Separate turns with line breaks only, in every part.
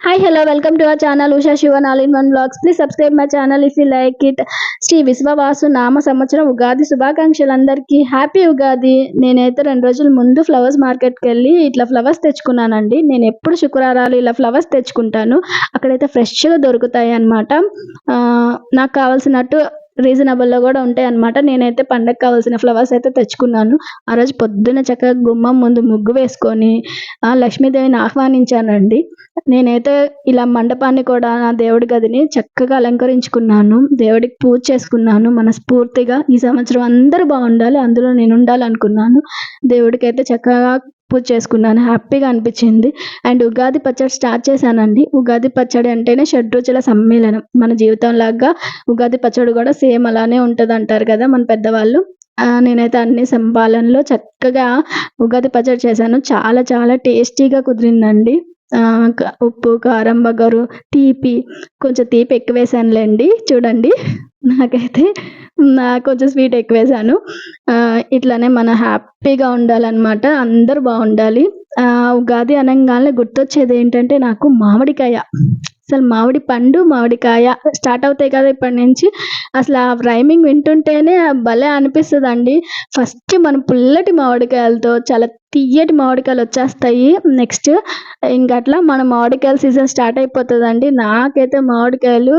Hi, hello, welcome to our channel Usha Shivan All in One Vlogs. Please subscribe my channel if you like it. Shri Vishwavasu నామ సంవత్సరం ఉగాది శుభాకాంక్షలు అందరికీ. Happy Ugadi. నేనైతే 2 రోజుల ముందు ఫ్లవర్స్ మార్కెట్కి వెళ్ళి ఇట్లా ఫ్లవర్స్ తెచ్చుకున్నానండి. నేను ఎప్పుడు శుక్రవారాలు ఇలా ఫ్లవర్స్ తెచ్చుకుంటాను. అక్కడైతే ఫ్రెష్గా దొరుకుతాయి అన్నమాట. నాకు కావాల్సినట్టు రీజనబుల్లో కూడా ఉంటాయి అన్నమాట. నేనైతే పండగకి కావాల్సిన ఫ్లవర్స్ అయితే తెచ్చుకున్నాను. ఆ రోజు పొద్దున్న చక్కగా గుమ్మం ముందు ముగ్గు వేసుకొని లక్ష్మీదేవిని ఆహ్వానించానండి. నేనైతే ఇలా మండపాన్ని కూడా నా దేవుడి గదిని చక్కగా అలంకరించుకున్నాను. దేవుడికి పూజ చేసుకున్నాను మనస్ఫూర్తిగా. ఈ సంవత్సరం అందరూ బాగుండాలి, అందులో నేను ఉండాలనుకున్నాను. దేవుడికైతే చక్కగా పూజ చేసుకున్నాను. హ్యాపీగా అనిపించింది. అండ్ ఉగాది పచ్చడి స్టార్ట్ చేశానండి. ఉగాది పచ్చడి అంటేనే షడ్రుచుల సమ్మేళనం. మన జీవితంలాగా ఉగాది పచ్చడి కూడా సేమ్ అలానే ఉంటుంది అంటారు కదా మన పెద్దవాళ్ళు. నేనైతే అన్ని సంపాలనలో చక్కగా ఉగాది పచ్చడి చేశాను. చాలా చాలా టేస్టీగా కుదిరిందండి. ఉప్పు, కారం, వగరు, తీపి, కొంచెం తీపి ఎక్కువ వేసానులేండి. చూడండి, నాకైతే కొంచెం స్వీట్ ఎక్కువ వేసాను. ఇట్లానే మన హ్యాపీగా ఉండాలన్నమాట. అందరూ బాగుండాలి. ఉగాది అనగానే గుర్తొచ్చేది ఏంటంటే నాకు మామిడికాయ. అసలు మామిడి పండు, మామిడికాయ స్టార్ట్ అవుతాయి కదా ఇప్పటి నుంచి. అసలు ఆ రైమింగ్ వింటుంటేనే భలే అనిపిస్తుందండి. ఫస్ట్ మనం పుల్లటి మామిడికాయలతో చాలా తియ్యటి మామిడికాయలు వచ్చేస్తాయి. నెక్స్ట్ ఇంకట్లా మన మామిడికాయల సీజన్ స్టార్ట్ అయిపోతుందండి. నాకైతే మామిడికాయలు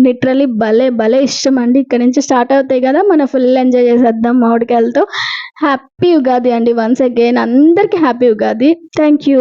లిటరలీ భలే భలే ఇష్టం అండి. ఇక్కడ నుంచి స్టార్ట్ అవుతాయి కదా, మనం ఫుల్ ఎంజాయ్ చేసేద్దాం మామిడికాయలతో. హ్యాపీ ఉగాది అండి. వన్స్ అగైన్ అందరికీ హ్యాపీ ఉగాది. Thank you.